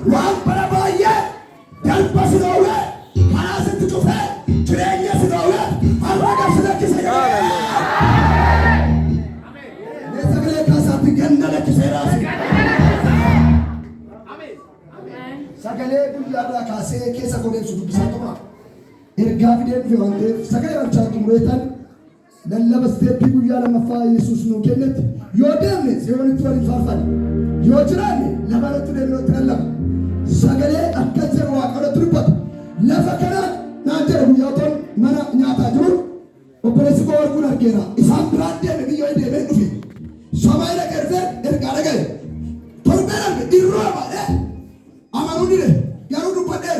One para Baye, Del Pasino, Manasit to إرجع في دين في وانت سكاي وانشاتم ريتان للبستي بيجوا لما فا يسوس نو كنت يودمني سيرون توري فارفان يوجراني لما نتدين نتنلم سكاي أكثر واقع تربط لفكنا ناجر بياتون منا نياتا جرو وبرسي كور كنا كيرا إسام براندي نبي يودي بينو في سماي لكرزة إرجع لكاي تربينا إيروما أمانوني له يارو دبادة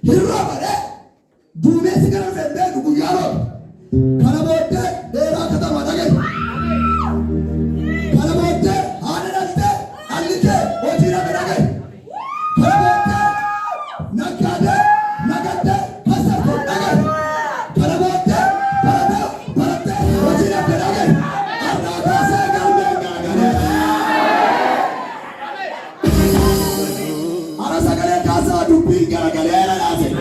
إيروما دومي سكنا فندق دبو يارو كنا بوده ديرا كذا ما تاعي كنا بوده هذا نفسه أليكه وجينا بناعي كنا بوده نكادة نكادة كسر بناعي كنا بوده برده وجينا بناعي أنا كاسة كلمة كنا أنا سكني كاسة دوبي كنا كنا لازم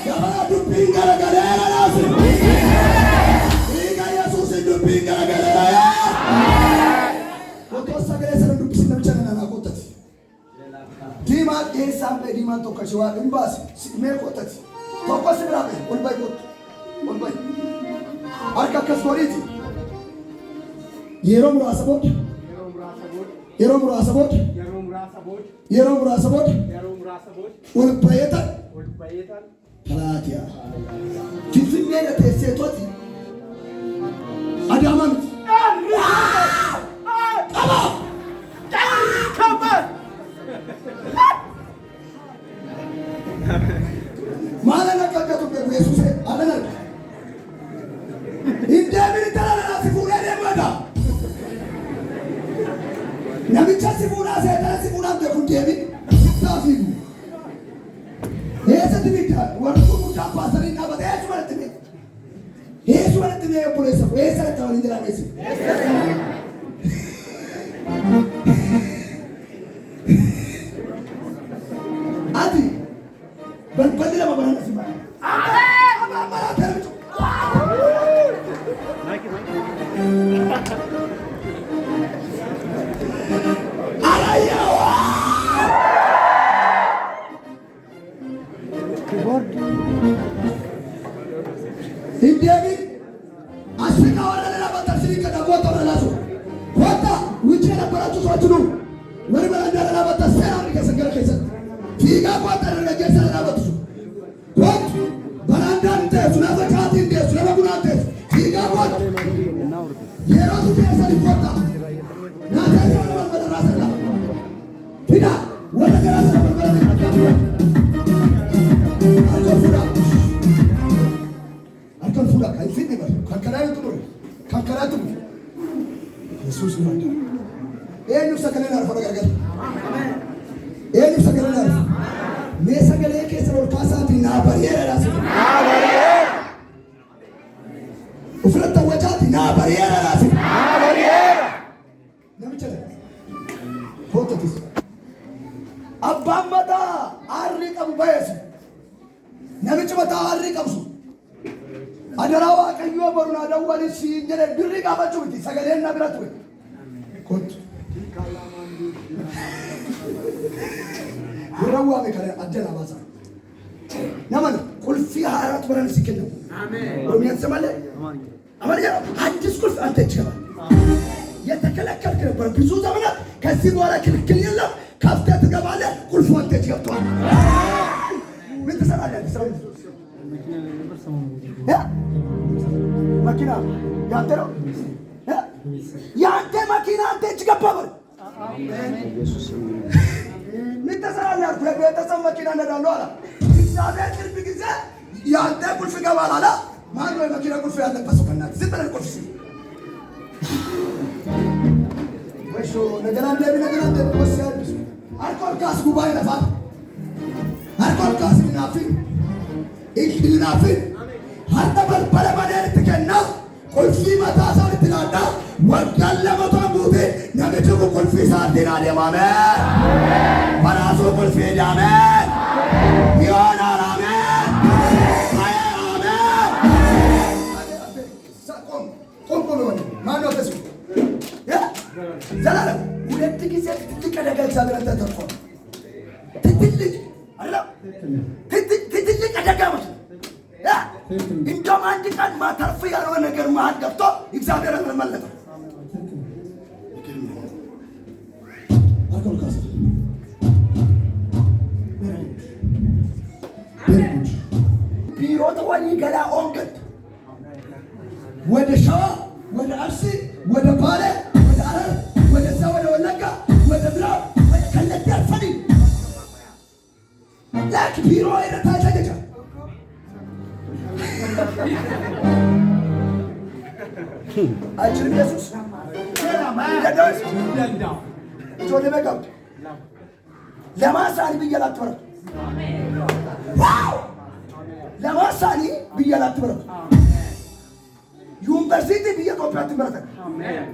كنا دوبي كنا كنا لازم Dima sampai dima tu kacau imbas, me kotat. Toko seberapa? Ulbai kot, ulbai. Arka kaskoriti. Yerom rasabot. Yerom rasabot. Ulbai eta. Kalatia. Kifin dia tesi toti. Ada aman. Come on. Mana nak kerja tu ke Yesus? Ada nak? India militer ada si pura dia mana? Nabi cakap si pura saya ada si pura tu pun dia ni tak figu. Yesus tu militer, orang tu pun tak pasal ini apa? Yesus mana tu? Yesus mana tu yang boleh sebab Yesus ada orang India ni. Adi, berbanding apa barang nasi mana? Apa barang terus? Alaya. India ni asli kawan adalah batas sini kada buat orang langsung. Kota, ujian apa tu suatu dulu. Mari berada dalam batas saya ni kesenggar keseng. Tiga kota dan negara dalam batas. Kot, beranda ante, sudah zakat ante, sudah bangunan ante. Tiga kota. Yeros tu biasa di kota. Nanti orang berada rasa. Tidak, orang berada berada. Alkon fuda, kai fitne ber. Kankara tu. Yesus ni ada. Enu sakale nar fara gargar. Enu sakale nar. Me sakale ke sor pasati na barriera rasu. Na barriera. Ufrata wajati na barriera rasu. Na barriera. Nabi chale. Foto kis. Abba mata arri kam bayas. Nabi chata arri kam su. Adarawa kayu baruna dawali si jere birri ka bachuti sagale na biratu. Kot. يروى بكره أجل بازار. نعم كل فيها حياة برا نسكنه. آمين. ومن سماله. أمر يا حدث كل في أنت تجوا. يتكلم كلام برا بيزوج أمنا كسر ولا كل يلا كافته تجمعله كل في أنت تجوا توان. من تسمع عليه تسمع. يا ماكينة يا ترى. يا أنت ماكينة أنت تجوا بابر. Minta salah aku lebih atas sama makinan ada dola. Saya terus begitu. Ya anda kursi kawal ada. Mana makinan kursi ada pasukan nanti. Sebenarnya kursi. Wesho negara dia kursi ada. Alkohol kas kubai nafas. Alkohol kas nafin. Ikil nafin. Harta pada terkena. Kursi mata asal tidak. Wakalla mata budi. Nabi tu kursi saat tidak ada mana. Parasu kursi jamin, Yona ramen, saya ramen. Kom, mana tu? Ya, jalan. Udah tinggi saya tinggi ada gagal sahaja ada telepon. Titik, ada. Titik ada እንደውም አንድ ቀን ማተርፍ ያልሆነ ነገር መሀል ገብቶ እግዚአብሔርን መለጠው። ቢሮ ተወኒ ገላ ኦንገድ ወደ ሸዋ ወደ አርሲ ወደ ባሌ ወደ ሐረር ወደዛ ወደ ወለጋ ወደ ምዕራብ ወደ ከለቴ አልፈኒ ላክ ቢሮ አይረታጨጨ አጭር ኢየሱስ ለዳስ ጆሌ በጋብ ለማሳኒ ብያላት ወረ ዋው ለማሳኒ ብያላት ወረ ዩኒቨርሲቲ በኢትዮጵያ ትምህርት አሜን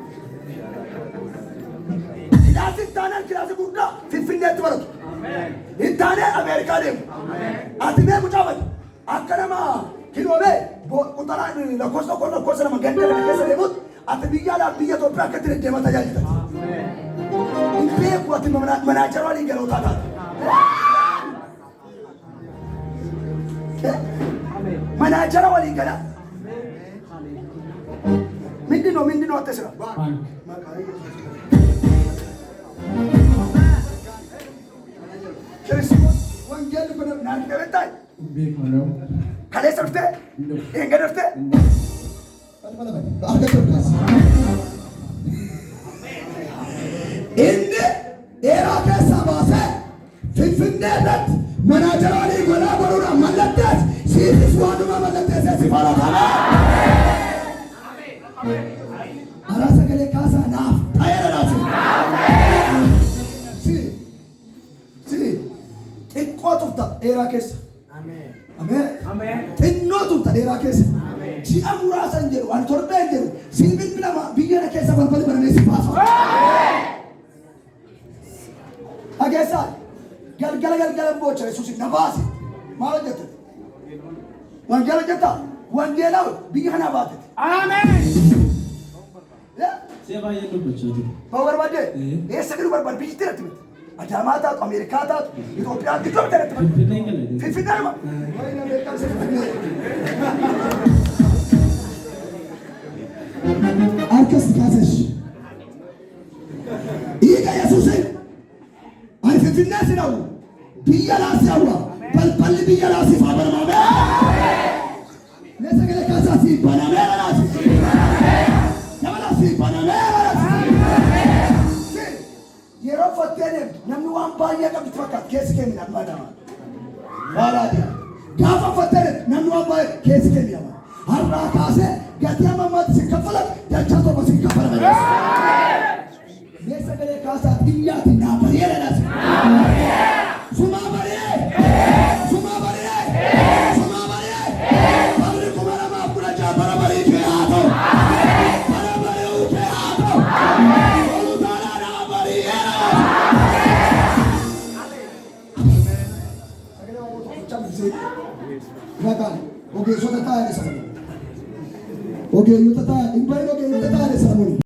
ክላስ ታና ክላስ ጉዳ ፍፍነት ወረ አሜን እንታነ አሜሪካ ደም አትኔ ሙጫወት አከረማ ኪሎሜ ቁጠራን ለኮሶ ኮሶ ለመገንደለ ከሰለሙት አትብያላ በኢትዮጵያ ከተለ ደማታ ያጅታ አሜን እንዴ ወጥ መናጀሯ ሊገለውታታ አሜን መናጀሯ ሊገላ ምንድነው አትስራ ክርስቶስ ወንጌል በእናንተ በታይ ቢሆነው ካለ ሰርተ እንገደፍተ እንደ ኤራከ ሰባሰ ፍፍነለት መናጀራሊ ጎላ ጎሩና መለጠት ሲስ ዋዱማ መለጠት ሲፋራ አራሰ ገሌ ካሳ ናፍ ታየራራስ ጥቆቱታ ኤራከስ አሜን አሜን ጥኖቱታ ኤራከስ ሲአሙራ ሰንጀሩ አንቶርበ እንጀሩ ሲቢል ብለማ ቢየነ ከሰ በልበል በረኔ ሲፋሳ አገሳ ገልገለ ቦቸ ኢየሱስ ነባስ ማለት ወንጌል ጀታ ወንጌላው ቢየና ባተ አሜን ሴባ የለበች በወርባዴ የሰግሩ በርባድ ቢጅትረት አዳማታ አሜሪካታ ኢትዮጵያ ተረት ፍፍነማ ወይና ለካስ አርከስ ካሰሽ ይሄ ኢየሱስ አይፍፍነስ ነው ቢያላስ ያዋ በልበል ቢያላስ ይፋበርማመ ለሰገለ ካሳሲ ባናመራስ የሮፈተንም ነምዋን ባየ ቀብት ፈካት ከስከም ያማዳማ ባላዲ ጋፋ ፈተንም ነምዋን ባየ ከስከም ያማ አራካሰ ገቲያማ ማት ሲከፈለ ዳቻቶ በሲከፈለ ማለት ለሰገለ ካሳ ዲያቲና በየለናስ ሱማ በሬ ባብሪ ኩማራማ አቡራጃ በረበሪ ከያቶ በረበሪው ከያቶ Oke, sota tayo sa mga. Oke, yung tata, imbay oke, yung tata sa mga.